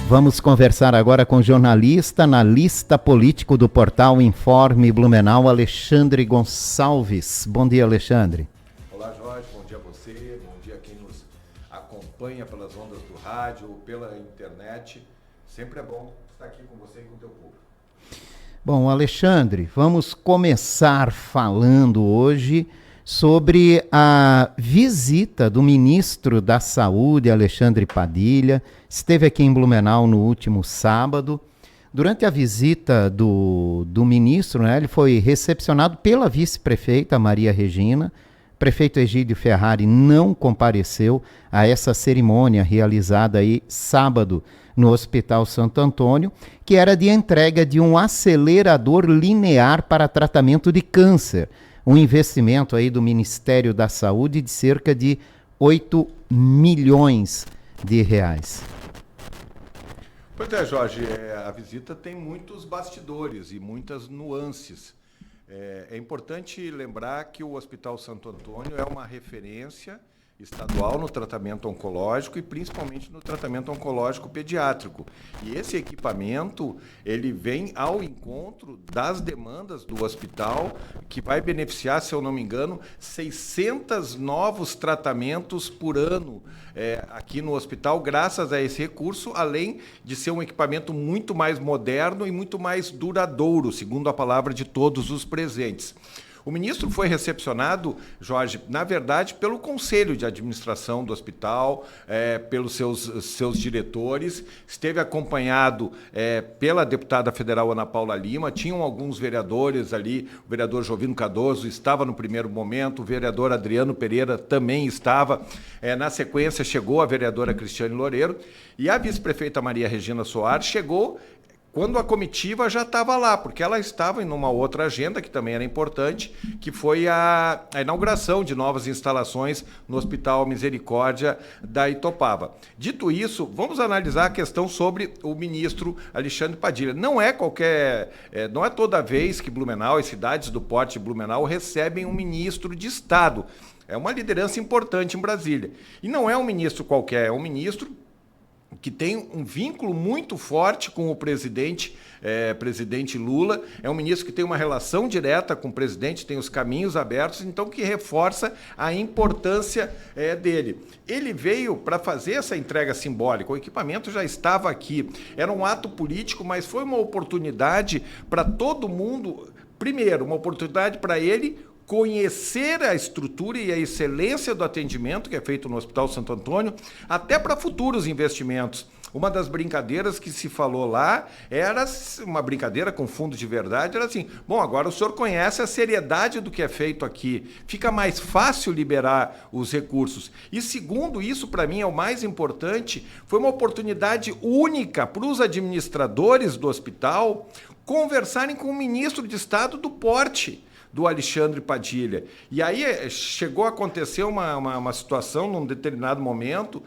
Vamos conversar agora com o jornalista, analista político do portal Informe Blumenau, Alexandre Gonçalves. Bom dia, Alexandre. Olá, Jorge. Bom dia a você. Bom dia a quem nos acompanha pelas ondas do rádio, pela internet. Sempre é bom estar aqui com você e com o teu público. Bom, Alexandre, vamos começar falando hoje sobre a visita do ministro da Saúde, Alexandre Padilha. Esteve aqui em Blumenau no último sábado. Durante a visita do ministro, né, ele foi recepcionado pela vice-prefeita Maria Regina. O prefeito Egídio Ferrari não compareceu a essa cerimônia realizada aí sábado no Hospital Santo Antônio, que era de entrega de um acelerador linear para tratamento de câncer. Um investimento aí do Ministério da Saúde de cerca de 8 milhões de reais. Pois é, Jorge, a visita tem muitos bastidores e muitas nuances. É importante lembrar que o Hospital Santo Antônio é uma referência estadual no tratamento oncológico e principalmente no tratamento oncológico pediátrico. E esse equipamento, ele vem ao encontro das demandas do hospital, que vai beneficiar, se eu não me engano, 600 novos tratamentos por ano aqui no hospital, graças a esse recurso, além de ser um equipamento muito mais moderno e muito mais duradouro, segundo a palavra de todos os presentes. O ministro foi recepcionado, Jorge, na verdade, pelo Conselho de Administração do hospital, pelos seus diretores, esteve acompanhado pela deputada federal Ana Paula Lima, tinham alguns vereadores ali, o vereador Jovino Cardoso estava no primeiro momento, o vereador Adriano Pereira também estava, na sequência chegou a vereadora Cristiane Loureiro, e a vice-prefeita Maria Regina Soares chegou quando a comitiva já estava lá, porque ela estava em uma outra agenda, que também era importante, que foi a inauguração de novas instalações no Hospital Misericórdia da Itopava. Dito isso, vamos analisar a questão sobre o ministro Alexandre Padilha. Não é toda vez que Blumenau e cidades do porte de Blumenau recebem um ministro de Estado. É uma liderança importante em Brasília. E não é um ministro qualquer, é um ministro que tem um vínculo muito forte com o presidente Lula, é um ministro que tem uma relação direta com o presidente, tem os caminhos abertos, então que reforça a importância dele. Ele veio para fazer essa entrega simbólica, o equipamento já estava aqui, era um ato político, mas foi uma oportunidade para todo mundo, primeiro, uma oportunidade para ele conhecer a estrutura e a excelência do atendimento que é feito no Hospital Santo Antônio, até para futuros investimentos. Uma das brincadeiras que se falou lá era uma brincadeira com fundo de verdade, era assim, bom, agora o senhor conhece a seriedade do que é feito aqui, fica mais fácil liberar os recursos. E segundo, isso para mim é o mais importante, foi uma oportunidade única para os administradores do hospital conversarem com o ministro de Estado do porte, do Alexandre Padilha. E aí chegou a acontecer uma situação, num determinado momento,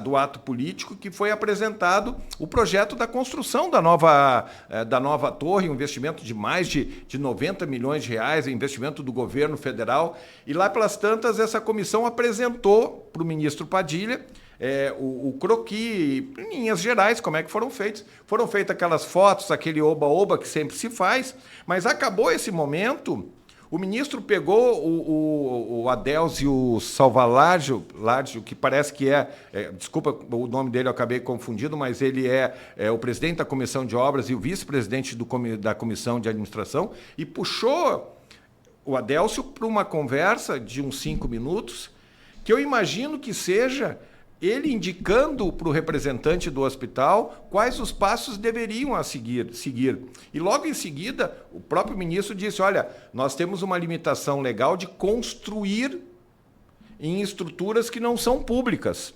do ato político, que foi apresentado o projeto da construção da nova torre, um investimento de mais de 90 milhões de reais, investimento do governo federal. E lá pelas tantas, essa comissão apresentou para o ministro Padilha o croquis, em linhas gerais, como é que foram feitos. Foram feitas aquelas fotos, aquele oba-oba que sempre se faz, mas acabou esse momento, o ministro pegou o Adélio Salvalágio, que parece que desculpa o nome dele, eu acabei confundindo, mas ele é o presidente da Comissão de Obras e o vice-presidente da Comissão de Administração, e puxou o Adélio para uma conversa de uns 5 minutos, que eu imagino que seja ele indicando para o representante do hospital quais os passos deveriam seguir. E logo em seguida, o próprio ministro disse, olha, nós temos uma limitação legal de construir em estruturas que não são públicas,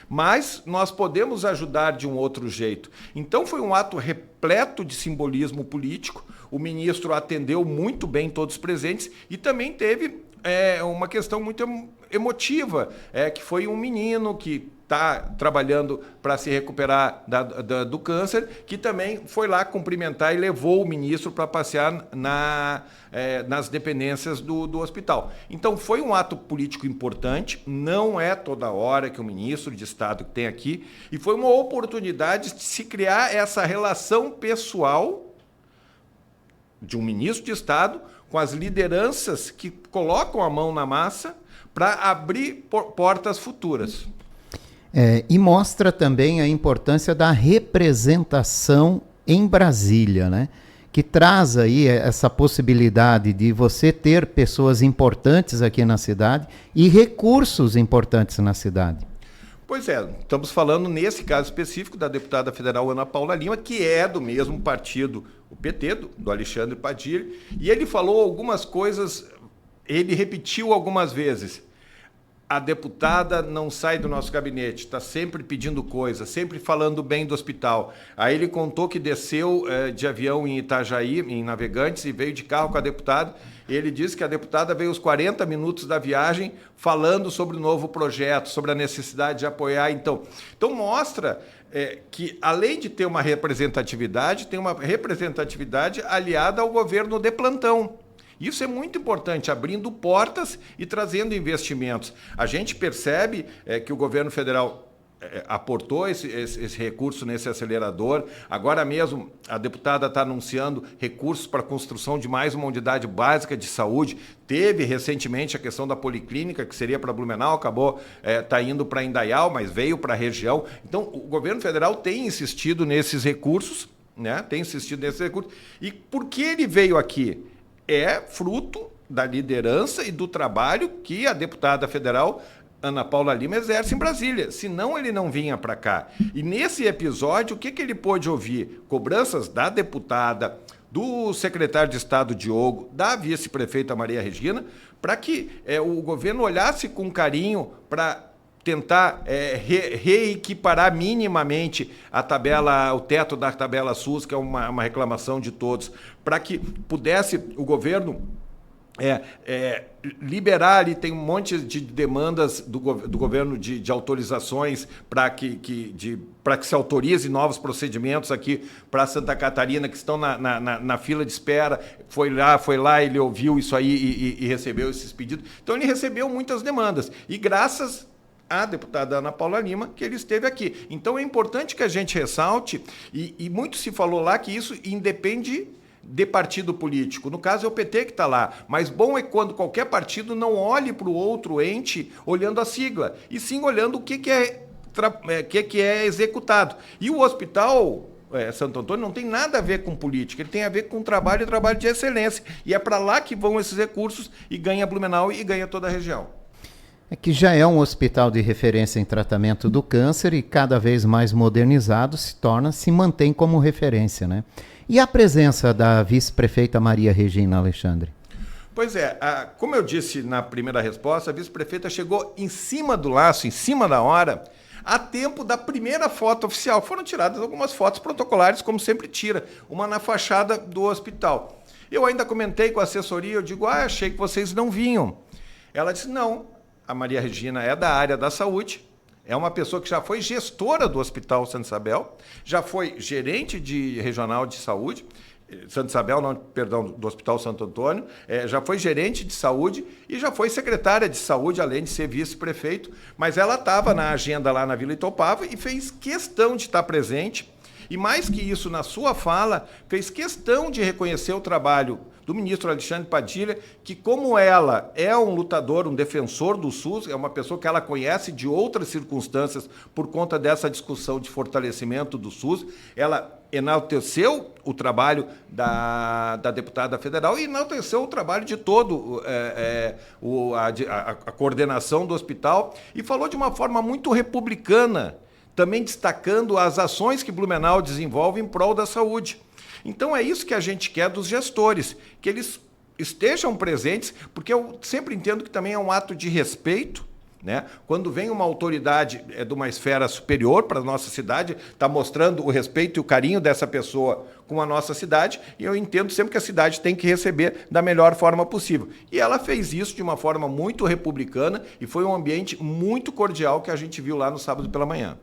mas nós podemos ajudar de um outro jeito. Então foi um ato repleto de simbolismo político, o ministro atendeu muito bem todos os presentes e também teve uma questão muito emotiva, que foi um menino que está trabalhando para se recuperar do câncer, que também foi lá cumprimentar e levou o ministro para passear nas dependências do hospital. Então, foi um ato político importante, não é toda hora que o ministro de Estado tem aqui, e foi uma oportunidade de se criar essa relação pessoal de um ministro de Estado com as lideranças que colocam a mão na massa para abrir portas futuras. E mostra também a importância da representação em Brasília, né? Que traz aí essa possibilidade de você ter pessoas importantes aqui na cidade e recursos importantes na cidade. Pois é, estamos falando nesse caso específico da deputada federal Ana Paula Lima, que é do mesmo partido, o PT, do Alexandre Padilha, e ele falou algumas coisas, ele repetiu algumas vezes. A deputada não sai do nosso gabinete, está sempre pedindo coisa, sempre falando bem do hospital. Aí ele contou que desceu de avião em Itajaí, em Navegantes, e veio de carro com a deputada. Ele disse que a deputada veio os 40 minutos da viagem falando sobre o novo projeto, sobre a necessidade de apoiar. Então mostra que, além de ter uma representatividade, tem uma representatividade aliada ao governo de plantão. Isso é muito importante, abrindo portas e trazendo investimentos. A gente percebe que o governo federal aportou esse recurso nesse acelerador. Agora mesmo a deputada está anunciando recursos para a construção de mais uma unidade básica de saúde. Teve recentemente a questão da policlínica, que seria para Blumenau, acabou tá indo para Indaial, mas veio para a região. Então o governo federal tem insistido nesses recursos, né? Tem insistido nesses recursos. E por que ele veio aqui? É fruto da liderança e do trabalho que a deputada federal Ana Paula Lima exerce em Brasília, senão ele não vinha para cá. E nesse episódio, o que ele pôde ouvir? Cobranças da deputada, do secretário de Estado Diogo, da vice-prefeita Maria Regina, para que o governo olhasse com carinho para tentar reequiparar minimamente o teto da tabela SUS, que é uma reclamação de todos, para que pudesse o governo liberar ali, tem um monte de demandas do governo de autorizações para que se autorize novos procedimentos aqui para Santa Catarina, que estão na fila de espera. Foi lá, ele ouviu isso aí e recebeu esses pedidos. Então ele recebeu muitas demandas. E graças a deputada Ana Paula Lima, que ele esteve aqui. Então é importante que a gente ressalte, e muito se falou lá que isso independe de partido político. No caso é o PT que está lá, mas bom é quando qualquer partido não olhe para o outro ente olhando a sigla, e sim olhando o que é executado. E o Hospital Santo Antônio não tem nada a ver com política, ele tem a ver com trabalho de excelência, e é para lá que vão esses recursos, e ganha Blumenau e ganha toda a região. É que já é um hospital de referência em tratamento do câncer e cada vez mais modernizado se mantém como referência, né? E a presença da vice-prefeita Maria Regina, Alexandre? Pois é, como eu disse na primeira resposta, a vice-prefeita chegou em cima do laço, em cima da hora, a tempo da primeira foto oficial. Foram tiradas algumas fotos protocolares, como sempre tira, uma na fachada do hospital. Eu ainda comentei com a assessoria, eu digo, achei que vocês não vinham. Ela disse, não, a Maria Regina é da área da saúde, é uma pessoa que já foi gestora do Hospital Santa Isabel, já foi gerente regional de saúde, Santa Isabel, não, perdão, do Hospital Santo Antônio, já foi gerente de saúde e já foi secretária de saúde, além de ser vice-prefeito, mas ela estava na agenda lá na Vila Itopava e fez questão de estar presente, e mais que isso, na sua fala, fez questão de reconhecer o trabalho do ministro Alexandre Padilha, que como ela é um lutador, um defensor do SUS, é uma pessoa que ela conhece de outras circunstâncias por conta dessa discussão de fortalecimento do SUS, ela enalteceu o trabalho da deputada federal e enalteceu o trabalho de todo a coordenação do hospital, e falou de uma forma muito republicana, também destacando as ações que Blumenau desenvolve em prol da saúde. Então é isso que a gente quer dos gestores, que eles estejam presentes, porque eu sempre entendo que também é um ato de respeito né? Quando vem uma autoridade de uma esfera superior para a nossa cidade, está mostrando o respeito e o carinho dessa pessoa com a nossa cidade, e eu entendo sempre que a cidade tem que receber da melhor forma possível. E ela fez isso de uma forma muito republicana e foi um ambiente muito cordial que a gente viu lá no sábado pela manhã.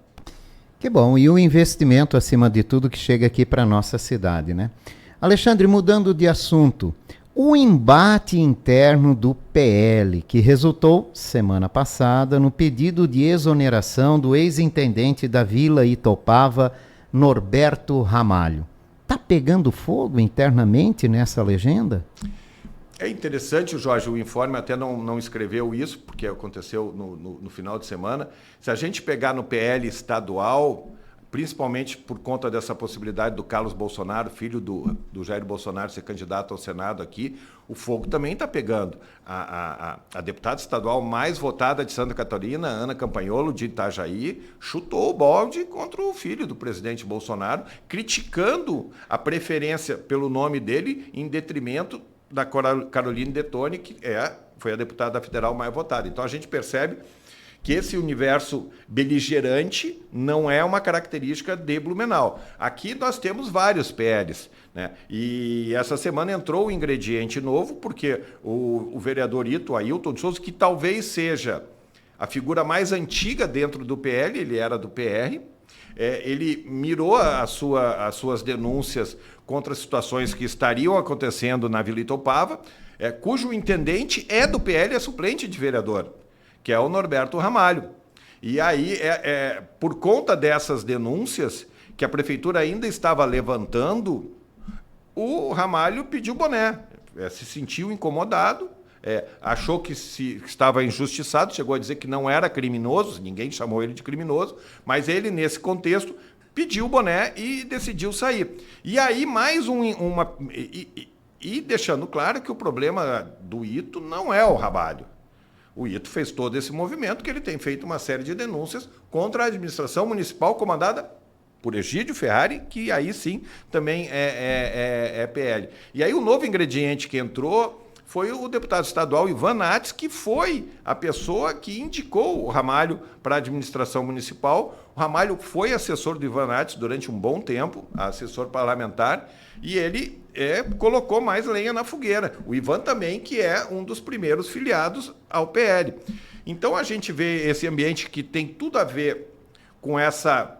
Que bom, e o investimento, acima de tudo, que chega aqui para a nossa cidade, né? Alexandre, mudando de assunto, o embate interno do PL, que resultou, semana passada, no pedido de exoneração do ex-intendente da Vila Itopava, Norberto Ramalho. Está pegando fogo internamente nessa legenda? É interessante, Jorge, o informe até não escreveu isso, porque aconteceu no final de semana. Se a gente pegar no PL estadual, principalmente por conta dessa possibilidade do Carlos Bolsonaro, filho do Jair Bolsonaro, ser candidato ao Senado aqui, o fogo também está pegando. A deputada estadual mais votada de Santa Catarina, Ana Campanholo, de Itajaí, chutou o balde contra o filho do presidente Bolsonaro, criticando a preferência pelo nome dele em detrimento da Caroline Detoni, que foi a deputada federal mais votada. Então a gente percebe que esse universo beligerante não é uma característica de Blumenau. Aqui nós temos vários PLs, né? E essa semana entrou um ingrediente novo, porque o vereador Ailton de Souza, que talvez seja a figura mais antiga dentro do PL, ele era do PR, ele mirou as suas denúncias contra situações que estariam acontecendo na Vila Itopava, cujo intendente é do PL, é suplente de vereador, que é o Norberto Ramalho. E aí, por conta dessas denúncias que a prefeitura ainda estava levantando, o Ramalho pediu boné, se sentiu incomodado, achou que estava injustiçado, chegou a dizer que não era criminoso, ninguém chamou ele de criminoso, mas ele, nesse contexto, pediu o boné e decidiu sair. E aí, mais uma... E deixando claro que o problema do Ito não é o Ramalho. O Ito fez todo esse movimento, que ele tem feito uma série de denúncias contra a administração municipal comandada por Egídio Ferrari, que aí sim também é PL. E aí o novo ingrediente que entrou foi o deputado estadual Ivan Nates, que foi a pessoa que indicou o Ramalho para a administração municipal. O Ramalho foi assessor do Ivan Nates durante um bom tempo, assessor parlamentar, e ele colocou mais lenha na fogueira. O Ivan também, que é um dos primeiros filiados ao PL. Então a gente vê esse ambiente que tem tudo a ver com essa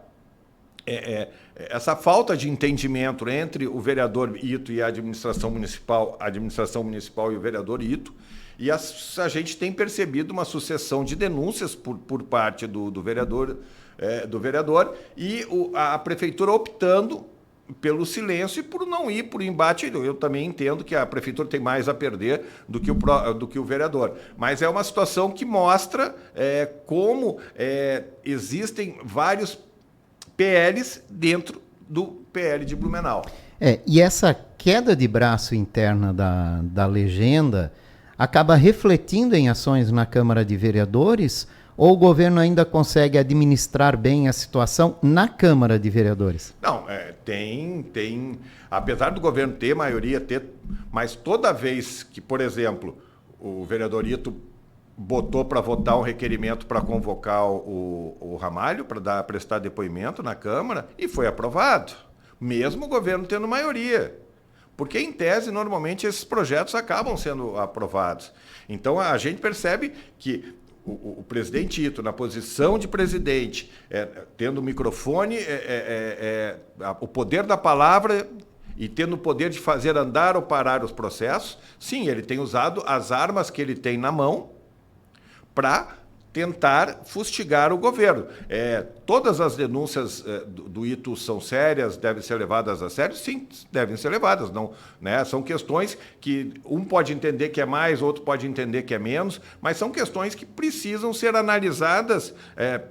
falta de entendimento entre o vereador Ito e a administração municipal e o vereador Ito, e a gente tem percebido uma sucessão de denúncias por parte do vereador e a prefeitura optando pelo silêncio e por não ir por embate. Eu também entendo que a prefeitura tem mais a perder do que o vereador. Mas é uma situação que mostra como existem vários PLs dentro do PL de Blumenau. E essa queda de braço interna da legenda acaba refletindo em ações na Câmara de Vereadores, ou o governo ainda consegue administrar bem a situação na Câmara de Vereadores? Não, apesar do governo ter maioria, mas toda vez que, por exemplo, o vereador Ito botou para votar um requerimento para convocar o Ramalho para prestar depoimento na Câmara, e foi aprovado, mesmo o governo tendo maioria. Porque, em tese, normalmente esses projetos acabam sendo aprovados. Então, a gente percebe que o presidente Ito, na posição de presidente, tendo o microfone, o poder da palavra e tendo o poder de fazer andar ou parar os processos, sim, ele tem usado as armas que ele tem na mão para tentar fustigar o governo. Todas as denúncias do Ito são sérias, devem ser levadas a sério? Sim, devem ser levadas. Não, né? São questões que um pode entender que é mais, outro pode entender que é menos, mas são questões que precisam ser analisadas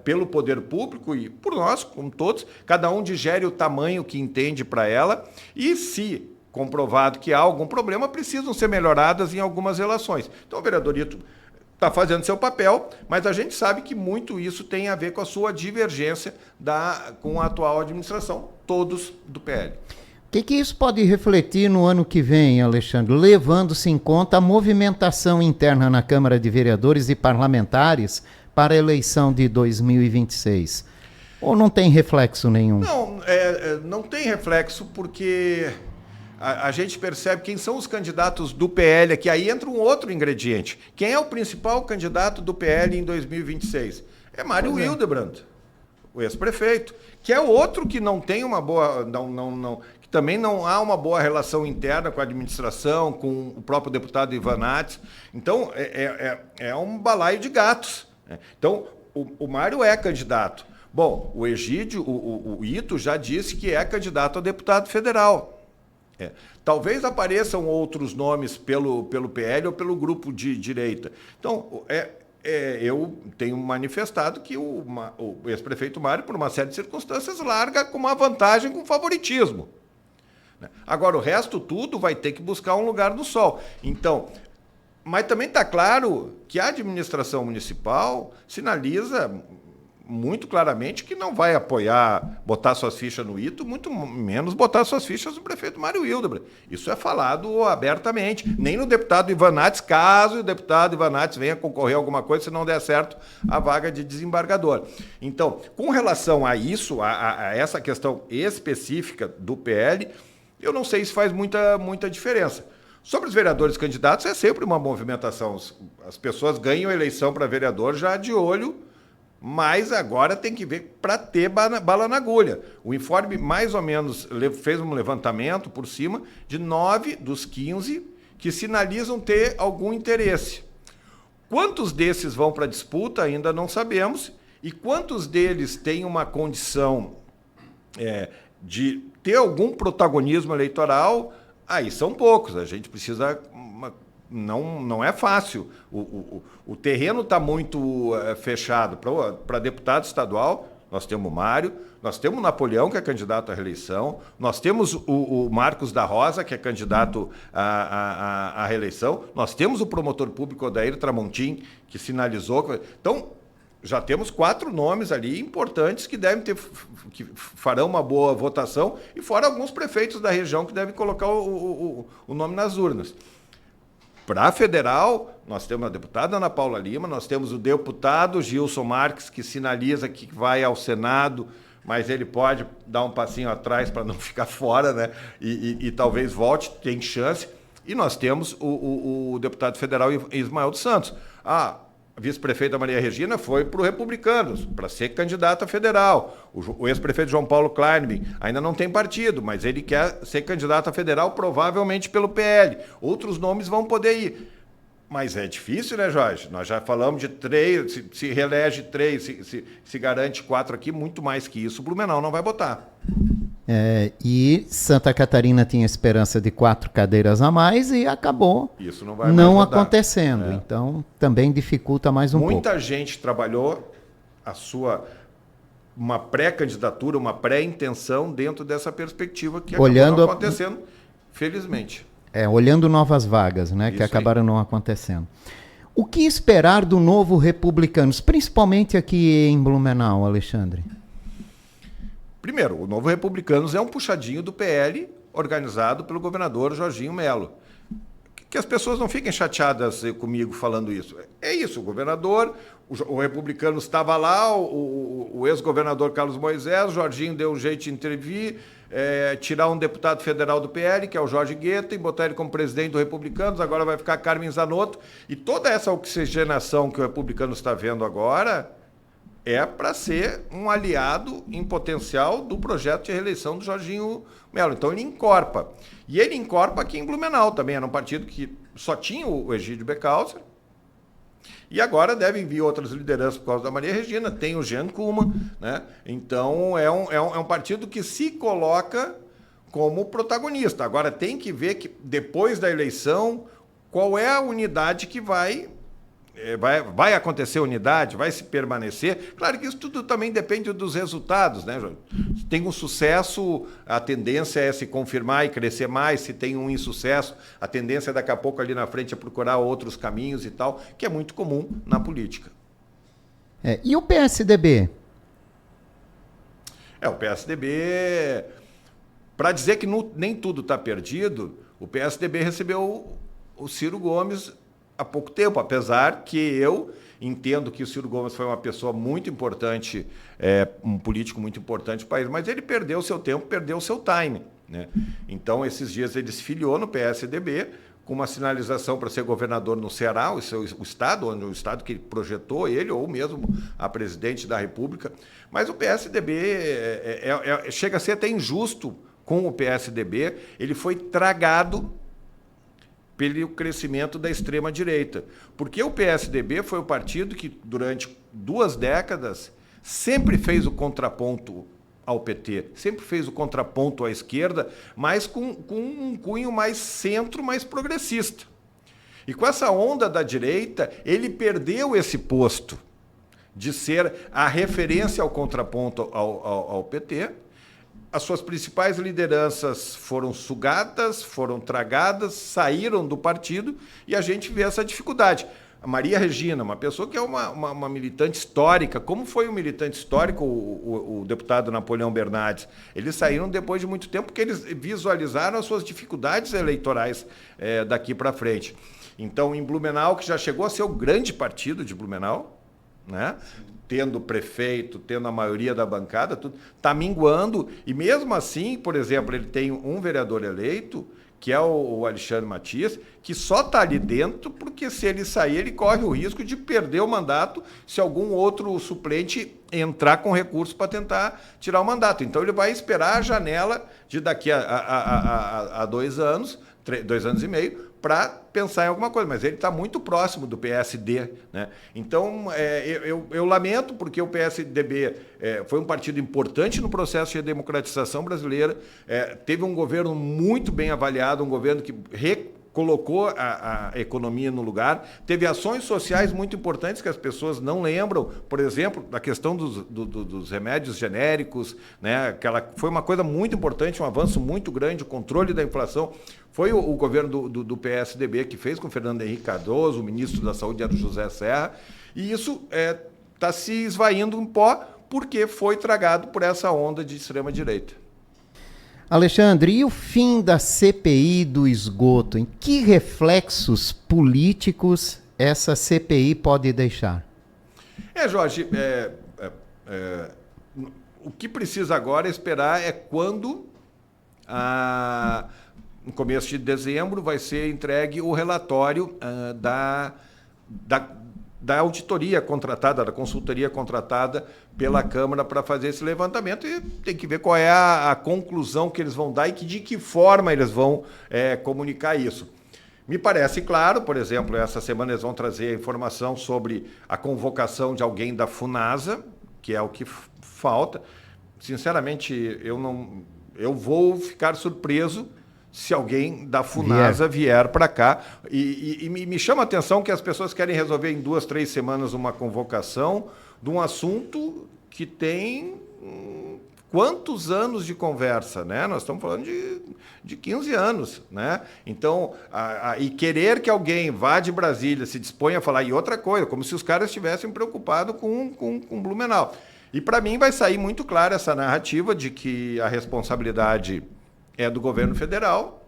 pelo poder público e por nós, como todos, cada um digere o tamanho que entende para ela, e se comprovado que há algum problema, precisam ser melhoradas em algumas relações. Então, o vereador Ito está fazendo seu papel, mas a gente sabe que muito isso tem a ver com a sua divergência com a atual administração, todos do PL. O que isso pode refletir no ano que vem, Alexandre, levando-se em conta a movimentação interna na Câmara de Vereadores e parlamentares para a eleição de 2026? Ou não tem reflexo nenhum? Não, não tem reflexo porque a gente percebe quem são os candidatos do PL aqui. Aí entra um outro ingrediente. Quem é o principal candidato do PL em 2026? É Mário Hildebrand, o ex-prefeito, que é outro que não tem uma boa... que também não há uma boa relação interna com a administração, com o próprio deputado Ivan Nats. Então, é um balaio de gatos, né? Então, o Mário é candidato. Bom, o Egídio, o Ito já disse que é candidato a deputado federal. Talvez apareçam outros nomes pelo PL ou pelo grupo de direita. Então, eu tenho manifestado que o ex-prefeito Mário, por uma série de circunstâncias, larga com uma vantagem, com favoritismo. Agora, o resto tudo vai ter que buscar um lugar no sol. Então, mas também está claro que a administração municipal sinaliza muito claramente que não vai apoiar, botar suas fichas no Ito, muito menos botar suas fichas no prefeito Mário Hildebrand. Isso é falado abertamente. Nem no deputado Ivan Nats, caso o deputado Ivan Nats venha concorrer a alguma coisa, se não der certo a vaga de desembargador. Então, com relação a isso, a essa questão específica do PL, eu não sei se faz muita diferença. Sobre os vereadores candidatos, é sempre uma movimentação. As pessoas ganham a eleição para vereador já de olho, mas agora tem que ver para ter bala na agulha. O informe, mais ou menos, fez um levantamento por cima de 9 dos 15 que sinalizam ter algum interesse. Quantos desses vão para a disputa ainda não sabemos, e quantos deles têm uma condição de ter algum protagonismo eleitoral, aí são poucos. A gente precisa... Não é fácil. O terreno está muito fechado. Para deputado estadual, nós temos o Mário, nós temos o Napoleão, que é candidato à reeleição, nós temos o Marcos da Rosa, que é candidato à reeleição, nós temos o promotor público Odair Tramontim, que sinalizou. Então, já temos 4 nomes ali importantes que farão uma boa votação, e fora alguns prefeitos da região que devem colocar o nome nas urnas. Para a federal, nós temos a deputada Ana Paula Lima, nós temos o deputado Gilson Marques, que sinaliza que vai ao Senado, mas ele pode dar um passinho atrás para não ficar fora, né? E talvez volte, tem chance. E nós temos o deputado federal Ismael dos Santos. A vice-prefeita Maria Regina foi para o Republicanos, para ser candidata federal. O ex-prefeito João Paulo Kleinman ainda não tem partido, mas ele quer ser candidato a federal, provavelmente pelo PL. Outros nomes vão poder ir. Mas é difícil, né, Jorge? Nós já falamos de 3, se reelege 3, se garante 4 aqui, muito mais que isso, o Blumenau não vai botar. E Santa Catarina tinha esperança de 4 cadeiras a mais e acabou isso não vai não acontecendo. Então, também dificulta mais um pouco. Muita gente trabalhou uma pré-candidatura, uma pré-intenção dentro dessa perspectiva que acabou não acontecendo, felizmente. Olhando novas vagas, né, que acabaram não acontecendo. O que esperar do novo Republicanos, principalmente aqui em Blumenau, Alexandre? Primeiro, o Novo Republicanos é um puxadinho do PL organizado pelo governador Jorginho Melo. Que as pessoas não fiquem chateadas comigo falando isso. É isso, o governador, o Republicanos estava lá, o ex-governador Carlos Moisés, o Jorginho deu um jeito de intervir, tirar um deputado federal do PL, que é o Jorge Guetta, e botar ele como presidente do Republicanos, agora vai ficar Carmen Zanotto. E toda essa oxigenação que o Republicanos está vendo agora é para ser um aliado em potencial do projeto de reeleição do Jorginho Melo. Então ele encorpa. E ele encorpa aqui em Blumenau também. Era um partido que só tinha o Egídio Becalcer. E agora devem vir outras lideranças por causa da Maria Regina. Tem o Jean Kuma, né? Então é um partido que se coloca como protagonista. Agora tem que ver que depois da eleição qual é a unidade que vai acontecer unidade, vai se permanecer. Claro que isso tudo também depende dos resultados, né, Jorge? Se tem um sucesso, a tendência é se confirmar e crescer mais. Se tem um insucesso, a tendência daqui a pouco ali na frente é procurar outros caminhos e tal, que é muito comum na política. E o PSDB? O PSDB, para dizer que nem tudo está perdido, o PSDB recebeu o Ciro Gomes há pouco tempo, apesar que eu entendo que o Ciro Gomes foi uma pessoa muito importante, um político muito importante do país, mas ele perdeu o seu tempo, perdeu o seu time, né? Então, esses dias ele se filiou no PSDB, com uma sinalização para ser governador no Ceará, o estado que projetou ele, ou mesmo a presidente da República. Mas o PSDB chega a ser até injusto com o PSDB, ele foi tragado pelo crescimento da extrema-direita. Porque o PSDB foi o partido que, durante 2 décadas, sempre fez o contraponto ao PT, sempre fez o contraponto à esquerda, mas com um cunho mais centro, mais progressista. E com essa onda da direita, ele perdeu esse posto de ser a referência ao contraponto ao PT. As suas principais lideranças foram sugadas, foram tragadas, saíram do partido, e a gente vê essa dificuldade. A Maria Regina, uma pessoa que é uma militante histórica, como foi um militante histórico o deputado Napoleão Bernardes? Eles saíram depois de muito tempo porque eles visualizaram as suas dificuldades eleitorais daqui para frente. Então, em Blumenau, que já chegou a ser o grande partido de Blumenau, né? Tendo prefeito, tendo a maioria da bancada, tudo está minguando. E mesmo assim, por exemplo, ele tem um vereador eleito, que é o Alexandre Matias, que só está ali dentro porque, se ele sair, ele corre o risco de perder o mandato se algum outro suplente entrar com recurso para tentar tirar o mandato. Então, ele vai esperar a janela de daqui a 2 anos, 2 anos e meio, para pensar em alguma coisa, mas ele está muito próximo do PSD, né? Então, eu lamento, porque o PSDB foi um partido importante no processo de democratização brasileira, teve um governo muito bem avaliado, um governo que colocou a economia no lugar, teve ações sociais muito importantes que as pessoas não lembram, por exemplo, da questão dos remédios genéricos, né? Foi uma coisa muito importante, um avanço muito grande, o controle da inflação. Foi o governo do PSDB que fez com o Fernando Henrique Cardoso, o ministro da Saúde era o José Serra, e isso está se esvaindo em pó porque foi tragado por essa onda de extrema-direita. Alexandre, e o fim da CPI do esgoto? Em que reflexos políticos essa CPI pode deixar? Jorge, o que precisa agora esperar é quando, no começo de dezembro, vai ser entregue o relatório da auditoria contratada, da consultoria contratada pela Câmara para fazer esse levantamento, e tem que ver qual é a conclusão que eles vão dar e de que forma eles vão comunicar isso. Me parece claro, por exemplo, essa semana eles vão trazer a informação sobre a convocação de alguém da FUNASA, que é o que falta. Sinceramente, eu vou ficar surpreso se alguém da FUNASA vier para cá. E me chama a atenção que as pessoas querem resolver em 2, 3 semanas uma convocação de um assunto que tem quantos anos de conversa, né? Nós estamos falando de 15 anos, né? Então, e querer que alguém vá de Brasília, se disponha a falar, e outra coisa, como se os caras estivessem preocupados com Blumenau. E para mim vai sair muito clara essa narrativa de que a responsabilidade é do governo federal,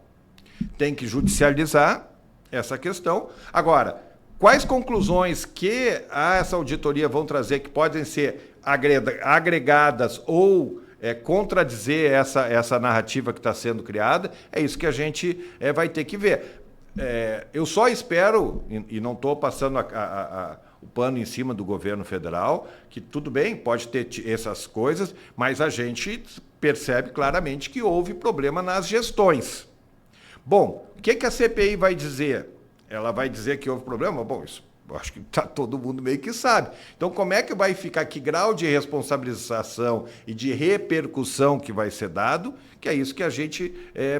tem que judicializar essa questão. Agora, quais conclusões que essa auditoria vão trazer que podem ser agregadas ou contradizer essa narrativa que está sendo criada, é isso que a gente vai ter que ver. Eu só espero, e não estou passando o pano em cima do governo federal, que tudo bem, pode ter essas coisas, mas a gente percebe claramente que houve problema nas gestões. Bom, o que a CPI vai dizer? Ela vai dizer que houve problema? Bom, isso eu acho que todo mundo meio que sabe. Então, como é que vai ficar, que grau de responsabilização e de repercussão que vai ser dado, que é isso que a gente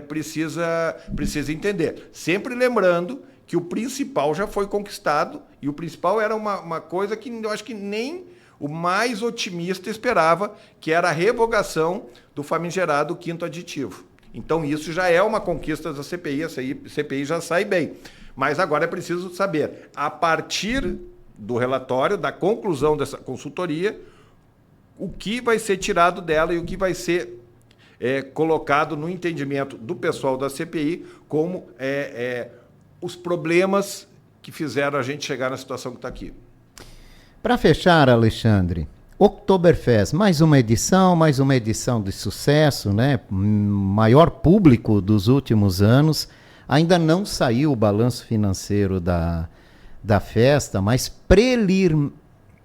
precisa entender. Sempre lembrando que o principal já foi conquistado, e o principal era uma coisa que eu acho que nem o mais otimista esperava, que era a revogação do famigerado 5º aditivo. Então, isso já é uma conquista da CPI, a CPI já sai bem. Mas agora é preciso saber, a partir do relatório, da conclusão dessa consultoria, o que vai ser tirado dela e o que vai ser colocado no entendimento do pessoal da CPI como os problemas que fizeram a gente chegar na situação que está aqui. Para fechar, Alexandre, Oktoberfest, mais uma edição de sucesso, né? Maior público dos últimos anos. Ainda não saiu o balanço financeiro da festa, mas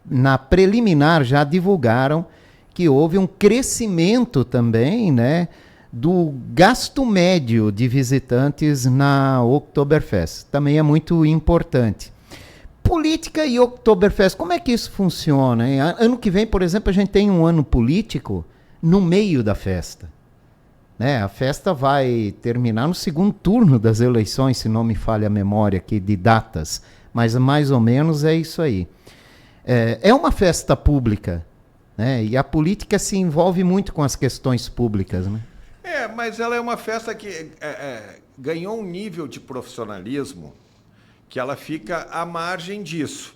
na preliminar já divulgaram que houve um crescimento também, né, do gasto médio de visitantes na Oktoberfest. Também é muito importante. Política e Oktoberfest, como é que isso funciona, hein? Ano que vem, por exemplo, a gente tem um ano político no meio da festa. Né? A festa vai terminar no segundo turno das eleições, se não me falha a memória aqui de datas, mas mais ou menos é isso aí. É uma festa pública, né? E a política se envolve muito com as questões públicas, né? Mas ela é uma festa que ganhou um nível de profissionalismo que ela fica à margem disso.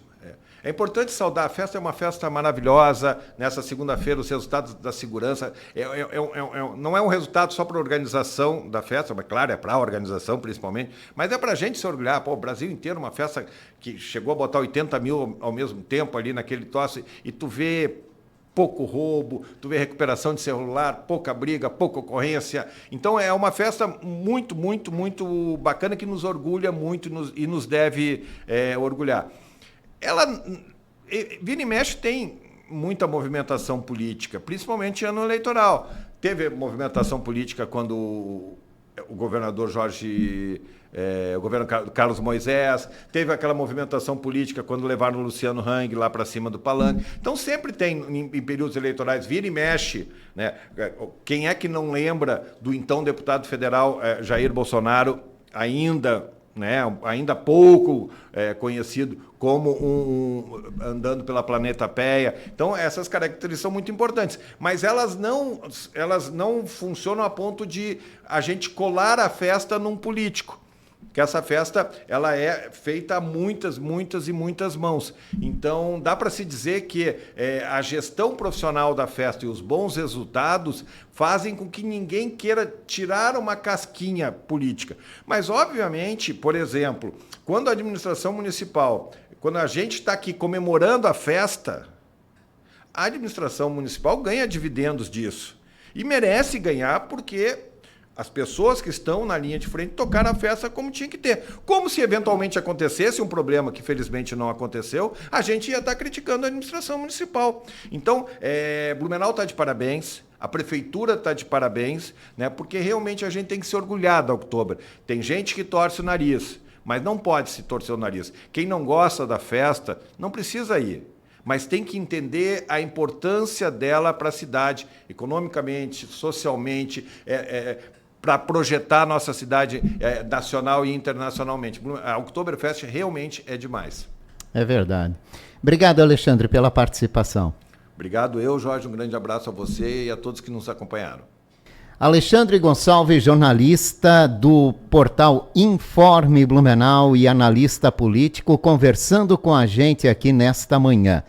É importante saudar, a festa é uma festa maravilhosa. Nessa segunda-feira, os resultados da segurança não é um resultado só para a organização da festa, mas claro, é para a organização principalmente, mas é para a gente se orgulhar. Pô, o Brasil inteiro, uma festa que chegou a botar 80 mil ao mesmo tempo ali naquele tosse, e tu vê pouco roubo, tu vê recuperação de celular, pouca briga, pouca ocorrência. Então é uma festa muito, muito, muito bacana que nos orgulha muito e nos deve orgulhar. Ela, vira e mexe, tem muita movimentação política, principalmente ano eleitoral. Teve movimentação política quando o governador o governo Carlos Moisés, teve aquela movimentação política quando levaram o Luciano Hang lá para cima do palanque. Então sempre tem, em períodos eleitorais, vira e mexe, né? Quem é que não lembra do então deputado federal Jair Bolsonaro, ainda pouco conhecido como andando pela Planeta Péia. Então, essas características são muito importantes, mas elas não funcionam a ponto de a gente colar a festa num político. Que essa festa ela é feita a muitas e muitas mãos. Então, dá para se dizer que a gestão profissional da festa e os bons resultados fazem com que ninguém queira tirar uma casquinha política. Mas, obviamente, por exemplo, quando a administração municipal, quando a gente está aqui comemorando a festa, a administração municipal ganha dividendos disso. E merece ganhar porque as pessoas que estão na linha de frente tocaram a festa como tinha que ter. Como se eventualmente acontecesse um problema que felizmente não aconteceu, a gente ia estar criticando a administração municipal. Então, Blumenau está de parabéns, a prefeitura está de parabéns, né, porque realmente a gente tem que se orgulhar da Oktober. Tem gente que torce o nariz, mas não pode se torcer o nariz. Quem não gosta da festa não precisa ir, mas tem que entender a importância dela para a cidade, economicamente, socialmente, para projetar a nossa cidade nacional e internacionalmente. A Oktoberfest realmente é demais. É verdade. Obrigado, Alexandre, pela participação. Obrigado eu, Jorge. Um grande abraço a você e a todos que nos acompanharam. Alexandre Gonçalves, jornalista do portal Informe Blumenau e analista político, conversando com a gente aqui nesta manhã.